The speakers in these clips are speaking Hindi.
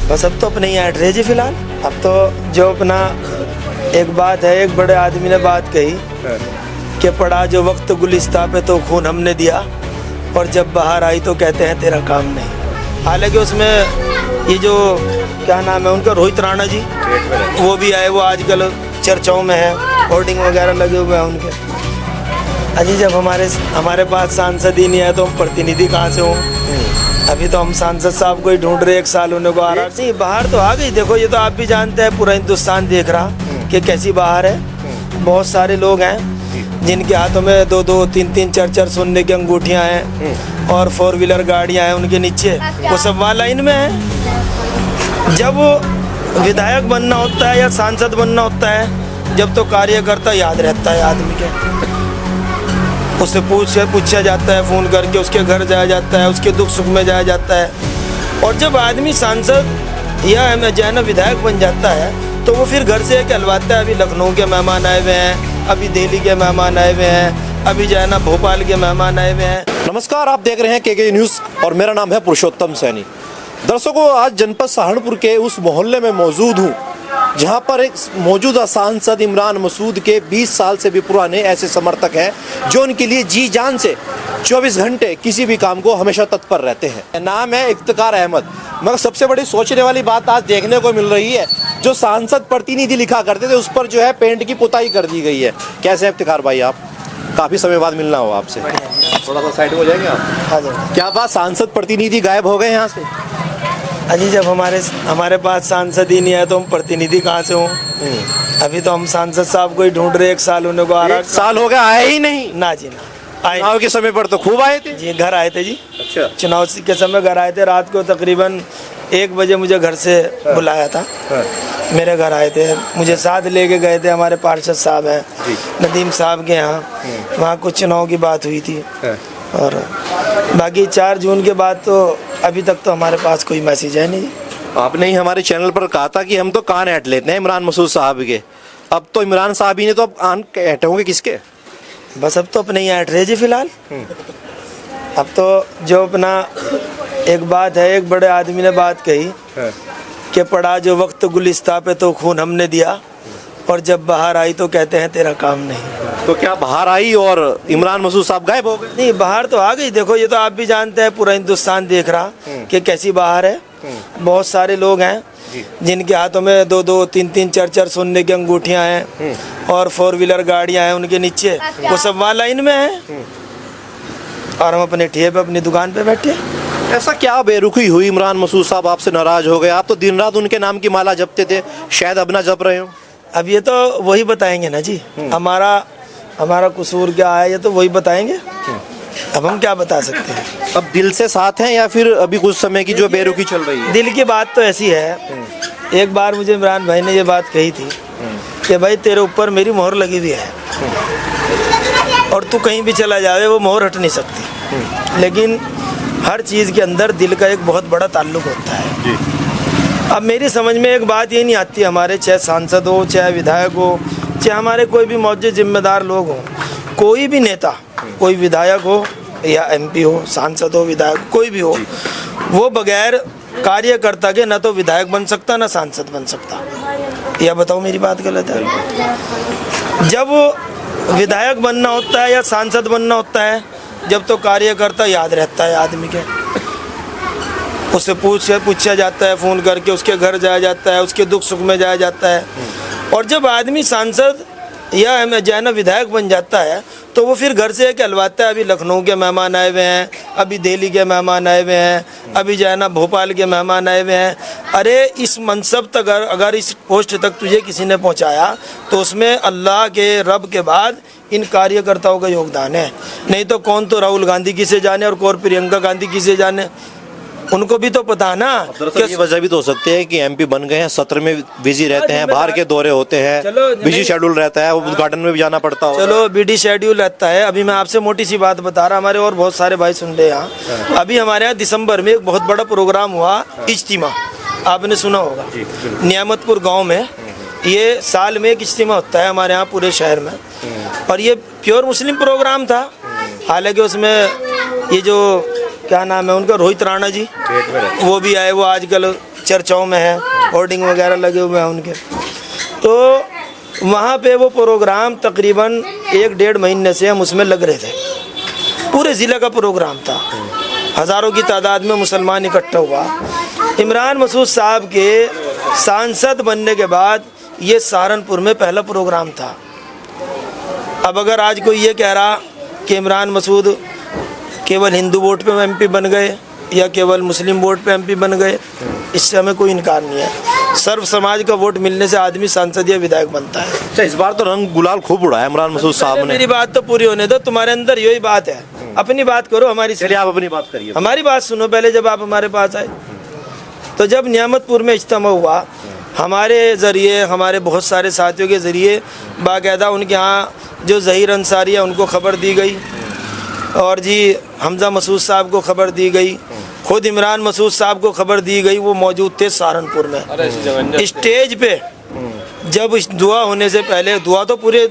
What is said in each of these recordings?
बस अब तो अपने ही ऐड रहे जी फिलहाल। अब तो जो अपना एक बात है, एक बड़े आदमी ने बात कही कि पड़ा जो वक्त गुलिस्ता पे तो खून हमने दिया, और जब बाहर आई तो कहते हैं तेरा काम नहीं। हालांकि उसमें ये जो क्या नाम है उनका, रोहित राणा जी, वो भी आए, वो आजकल चर्चाओं में है, होर्डिंग वगैरह लगे हुए हैं उनके। अजी जब हमारे पास सांसद ही नहीं है तो हम प्रतिनिधि कहाँ से हों? अभी तो हम सांसद साहब को ही ढूंढ रहे, 1 साल होने को आ रहा। नहीं, बाहर तो आ गई। देखो ये तो आप भी जानते हैं, पूरा हिंदुस्तान देख रहा कि कैसी बाहर है। बहुत सारे लोग हैं जिनके हाथों में 2-2, 3-3, 4-4 सोने की अंगूठियां हैं और 4 व्हीलर गाड़ियां हैं उनके नीचे, वो सब वहाँ लाइन में है। जब विधायक बनना होता है या सांसद बनना होता है, जब तो कार्यकर्ता याद रहता है आदमी के, उससे पूछा जाता है, फ़ोन करके उसके घर जाया जाता है, उसके दुख सुख में जाया जाता है। और जब आदमी सांसद या जो है ना विधायक बन जाता है, तो वो फिर घर से कहलवाता है, अभी लखनऊ के मेहमान आए हुए हैं, अभी दिल्ली के मेहमान आए हुए हैं, अभी जो है ना भोपाल के मेहमान आए हुए हैं। नमस्कार, आप देख रहे हैं के न्यूज़ और मेरा नाम है पुरुषोत्तम सैनी। दर्शकों, आज जनपद सहारनपुर के उस मोहल्ले में मौजूद हूँ जहां पर एक मौजूदा सांसद इमरान मसूद के 20 साल से भी पुराने ऐसे समर्थक हैं जो उनके लिए जी जान से 24 घंटे किसी भी काम को हमेशा तत्पर रहते हैं। नाम है इफ्तिकार अहमद। मगर सबसे बड़ी सोचने वाली बात आज देखने को मिल रही है, जो सांसद प्रतिनिधि लिखा करते थे उस पर जो है पेंट की पुताई कर दी गई है। कैसे इफ्तिकार भाई, आप काफ़ी समय बाद मिलना हो आपसे, थोड़ा सा साइड हो जाएंगे आप? हाँ जी। क्या बात, सांसद प्रतिनिधि गायब हो गए यहाँ से? अजी जब हमारे पास सांसद ही नहीं है तो हम प्रतिनिधि कहाँ से हों? अभी तो हम सांसद साहब को ही ढूंढ रहे, 1 साल होने को आ रहा। 1 साल हो गया, आए ही नहीं? ना जी ना। चुनाव के समय पर तो खूब आए थे जी, घर आए थे जी। अच्छा। चुनाव के समय घर आए थे, रात को तकरीबन 1 बजे मुझे घर से बुलाया था। मेरे घर आए थे, मुझे साथ लेके गए थे, हमारे पार्षद साहब हैं नदीम साहब के यहाँ, वहाँ कुछ चुनाव की बात हुई थी। और बाकी 4 जून के बाद तो अभी तक तो हमारे पास कोई मैसेज है नहीं। आपने ही हमारे चैनल पर कहा था कि हम तो कान ऐंठ लेते हैं इमरान मसूद साहब के, अब तो इमरान साहब ही ने, तो अब कान ऐंठोगे किसके? बस अब तो अपने ही ऐंठ रहे जी फिलहाल। अब तो जो अपना एक बात है, एक बड़े आदमी ने बात कही कि पड़ा जो वक्त गुलिस्ता पे तो खून हमने दिया, और जब बाहर आई तो कहते हैं तेरा काम नहीं। तो क्या बाहर आई और इमरान मसूद साहब गायब हो गए? नहीं, बाहर तो आ गई। देखो ये तो आप भी जानते हैं, पूरा हिंदुस्तान देख रहा कि कैसी बाहर है। बहुत सारे लोग हैं जिनके हाथों में 2-2, 3-3, 4-4 सोने की अंगूठियां हैं और 4 व्हीलर गाड़ियां हैं उनके नीचे, वो सब वहाँ लाइन में है, और हम अपने ठिये पे अपनी दुकान पे बैठे। ऐसा क्या बेरुखी हुई इमरान मसूद साहब आपसे नाराज हो गए? आप तो दिन रात उनके नाम की माला जपते थे, शायद अब ना जप रहे हो। अब ये तो वही बताएंगे ना जी, हमारा कसूर क्या है, ये तो वही बताएंगे। अब हम क्या बता सकते हैं? अब दिल से साथ हैं या फिर अभी कुछ समय की जो बेरुखी चल रही है? दिल की बात तो ऐसी है, एक बार मुझे इमरान भाई ने ये बात कही थी कि भाई तेरे ऊपर मेरी मोहर लगी हुई है और तू कहीं भी चला जावे वो मोहर हट नहीं सकती। लेकिन हर चीज़ के अंदर दिल का एक बहुत बड़ा ताल्लुक होता है। अब मेरी समझ में एक बात ये नहीं आती, हमारे चाहे सांसद हो, चाहे विधायक हो, चाहे हमारे कोई भी मौजूद जिम्मेदार लोग हों, कोई भी नेता, कोई विधायक हो या MP हो, सांसद हो, विधायक कोई भी हो, वो बगैर कार्यकर्ता के ना तो विधायक बन सकता ना सांसद बन सकता। या बताओ मेरी बात गलत है? जब विधायक बनना होता है या सांसद बनना होता है, जब तो कार्यकर्ता याद रहता है आदमी के, उससे पूछा जाता है, फ़ोन करके उसके घर जाया जाता है, उसके दुख सुख में जाया जाता है। और जब आदमी सांसद या जो है ना विधायक बन जाता है, तो वो फिर घर से कहलवाता है, अभी लखनऊ के मेहमान आए हुए हैं, अभी दिल्ली के मेहमान आए हुए हैं, अभी जो है ना भोपाल के मेहमान आए हुए हैं। अरे इस मनसब तक अगर इस पोस्ट तक तुझे किसी ने पहुंचाया तो उसमें अल्लाह के, रब के बाद इन कार्यकर्ताओं का योगदान है। नहीं तो कौन तो राहुल गांधी किसे जाने और कौन प्रियंका गांधी किसे जाने, उनको भी तो पता है ना। दरअसल ये वजह भी तो हो सकती है कि MP बन गए हैं, सत्र में बिजी रहते हैं, बाहर के दौरे होते हैं, बिजी शेड्यूल रहता है, उद्घाटन में भी जाना पड़ता है। चलो बिजी शेड्यूल रहता है। अभी मैं आपसे मोटी सी बात बता रहा, हमारे और बहुत सारे भाई सुन रहे यहाँ। अभी हमारे यहाँ दिसंबर में एक बहुत बड़ा प्रोग्राम हुआ, इज्तिमा, आपने सुना होगा, नियामतपुर गाँव में। ये साल में एक इज्तिमा होता है हमारे यहाँ पूरे शहर में, और ये प्योर मुस्लिम प्रोग्राम था। हालांकि उसमें ये जो क्या नाम है उनका, रोहित राणा जी, वो भी आए, वो आजकल चर्चाओं में है, होर्डिंग वगैरह लगे हुए हैं उनके। तो वहाँ पे वो प्रोग्राम तकरीबन 1-1.5 महीने से हम उसमें लग रहे थे। पूरे ज़िले का प्रोग्राम था, हज़ारों की तादाद में मुसलमान इकट्ठा हुआ। इमरान मसूद साहब के सांसद बनने के बाद ये सहारनपुर में पहला प्रोग्राम था। अब अगर आज कोई ये कह रहा कि इमरान मसूद केवल हिंदू वोट पे एमपी बन गए या केवल मुस्लिम वोट पे एमपी बन गए, इससे हमें कोई इनकार नहीं है। सर्व समाज का वोट मिलने से आदमी सांसद या विधायक बनता है। अच्छा, इस बार तो रंग गुलाल खूब उड़ाया इमरान मसूद साहब ने। मेरी बात तो पूरी होने दो, तुम्हारे अंदर यही बात है, अपनी बात करो, हमारी चलिए आप अपनी बात करिए। हमारी बात सुनो पहले। जब आप हमारे पास आए तो जब नियामतपुर में इज्तिमा हुआ, हमारे ज़रिए, हमारे बहुत सारे साथियों के ज़रिए बाकायदा उनके यहाँ जो ज़हीर अंसारी है उनको ख़बर दी गई, और जी हमज़ा मसूद साहब को ख़बर दी गई, खुद इमरान मसूद साहब को ख़बर दी गई। वो मौजूद थे सहारनपुर में स्टेज पे। जब इस दुआ होने से पहले, दुआ तो पूरे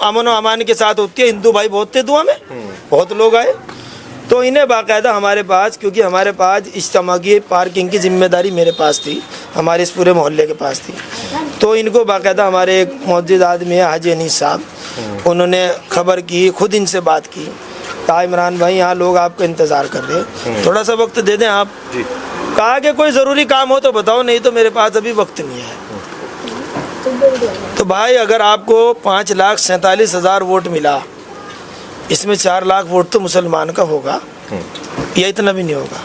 अमन और अमान के साथ होती है, हिंदू भाई बहुत थे दुआ में, बहुत लोग आए। तो इन्हें बाकायदा हमारे पास, क्योंकि हमारे पास इज्तिमा की पार्किंग की जिम्मेदारी मेरे पास थी, हमारे इस पूरे मोहल्ले के पास थी, तो इनको बाकायदा हमारे एक मौजूद आदमी है हाजी अनीस साहब, उन्होंने ख़बर की, खुद इनसे बात की, कहा इमरान भाई यहाँ लोग आपका इंतज़ार कर रहे हैं, थोड़ा सा वक्त दे दें आप। कहा कि कोई ज़रूरी काम हो तो बताओ, नहीं तो मेरे पास अभी वक्त नहीं है। तो भाई अगर आपको 5,47,000 वोट मिला, इसमें 4 लाख वोट तो मुसलमान का होगा, या इतना भी नहीं होगा।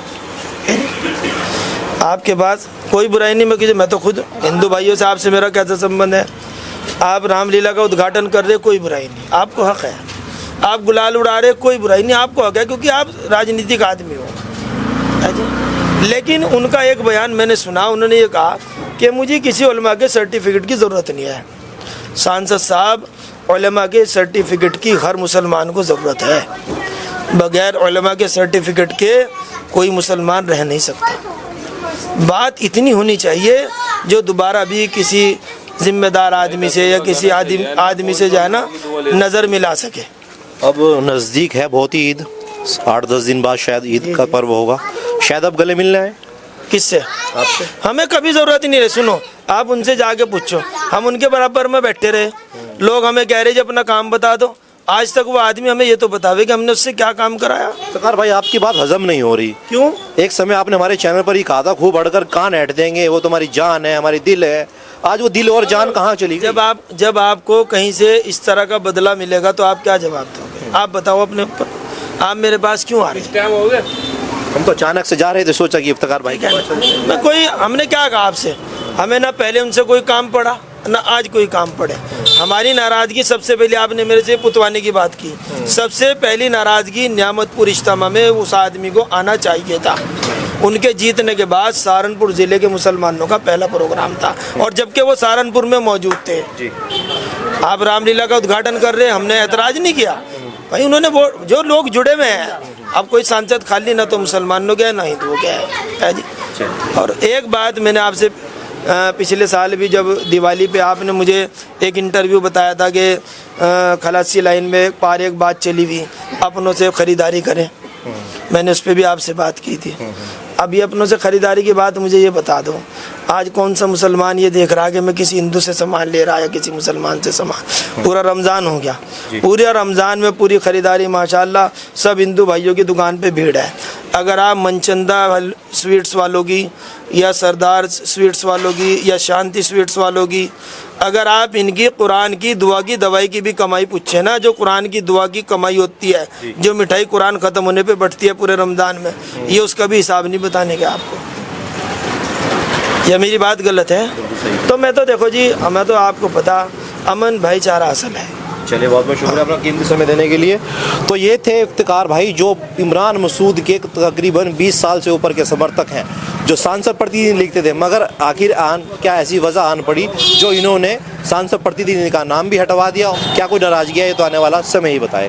आपके पास कोई बुराई नहीं, मैं तो खुद हिंदू भाइयों से, आपसे मेरा कैसा संबंध है। आप रामलीला का उद्घाटन कर रहे, कोई बुराई नहीं, आपको हक़ है। आप गुलाल उड़ा रहे, कोई बुराई नहीं, आपको हक़ है, क्योंकि आप राजनीतिक आदमी हो, है जी। लेकिन उनका एक बयान मैंने सुना, उन्होंने ये कहा कि मुझे किसी उलमा के सर्टिफिकेट की ज़रूरत नहीं है। सांसद साहब, उलमा के सर्टिफिकेट की हर मुसलमान को ज़रूरत है, बग़ैर उलमा के सर्टिफिकेट के कोई मुसलमान रह नहीं सकता। बात इतनी होनी चाहिए जो दोबारा भी किसी ज़िम्मेदार आदमी से या किसी आदमी से जो है ना नज़र मिला सके। अब नज़दीक है बहुत ही ईद, 8-10 दिन बाद शायद ईद का पर्व होगा, शायद अब गले मिलने आए। किससे? आपसे। हमें कभी ज़रूरत ही नहीं रही। सुनो, आप उनसे जाके पूछो, हम उनके बराबर में बैठे रहे, लोग हमें कह रहे जी अपना काम बता दो, आज तक वो आदमी हमें ये तो बतावे कि हमने उससे क्या काम कराया। सरकार भाई आपकी बात हजम नहीं हो रही। क्यों? एक समय आपने हमारे चैनल पर ही कहा था, खूब बढ़कर कान ऐंठ देंगे, वो तुम्हारी जान है, हमारी दिल है। आज वो दिल और जान कहाँ चली गई? जब आपको कहीं से इस तरह का बदला मिलेगा तो आप क्या जवाब दोगे? आप बताओ अपने ऊपर, आप मेरे पास क्यों आ रहे हैं? हम तो अचानक से जा रहे थे, सोचा कि इफ्तिकार भाई क्या मैं कोई, हमने क्या कहा आपसे? हमें ना पहले उनसे कोई काम पड़ा ना आज कोई काम पड़े। हमारी नाराज़गी सबसे पहले, आपने मेरे से पुतवाने की बात की, सबसे पहली नाराज़गी नियामतपुर इज्तिमा में उस आदमी को आना चाहिए था। उनके जीतने के बाद सहारनपुर ज़िले के मुसलमानों का पहला प्रोग्राम था, और जबकि वो सहारनपुर में मौजूद थे। आप रामलीला का उद्घाटन कर रहे हैं, हमने ऐतराज़ नहीं किया भाई। उन्होंने वो जो लोग जुड़े हुए हैं, अब कोई सांसद खाली ना तो मुसलमानों के ना हिंदुओं के है जी। और एक बात मैंने आपसे पिछले साल भी जब दिवाली पे आपने मुझे एक इंटरव्यू बताया था कि खलासी लाइन में पार एक बात चली हुई, अपनों से ख़रीदारी करें, मैंने उस पर भी आपसे बात की थी। अब ये अपनों से ख़रीदारी की बात मुझे ये बता दो, आज कौन सा मुसलमान ये देख रहा है कि मैं किसी हिंदू से सामान ले रहा है या किसी मुसलमान से सामान? पूरा रमज़ान हो गया, पूरे रमज़ान में पूरी ख़रीदारी माशाल्लाह सब हिंदू भाइयों की दुकान पे भीड़ है। अगर आप मनचंदा स्वीट्स वालों की या सरदार स्वीट्स वालों की या शांति स्वीट्स वालों की, अगर आप इनकी कुरान की दुआ की दवाई की भी कमाई पूछे ना, जो कुरान की दुआ की कमाई होती है, जो मिठाई कुरान ख़त्म होने पे बढ़ती है पूरे रमज़ान में, ये उसका भी हिसाब नहीं बताने का आपको। यह मेरी बात गलत है? तो मैं तो देखो जी, हमें तो आपको पता, अमन भाईचारा असल है। चलिए बहुत बहुत शुक्रिया अपना कीमती समय देने के लिए। तो ये थे इफ्तिकार भाई, जो इमरान मसूद के तकरीबन 20 साल से ऊपर के समर्थक हैं, जो सांसद प्रतिनिधि लिखते थे, मगर आखिर क्या ऐसी वजह आन पड़ी जो इन्होंने सांसद प्रतिनिधि का नाम भी हटवा दिया? क्या कोई नाराजगी है, ये तो आने वाला समय ही बताए।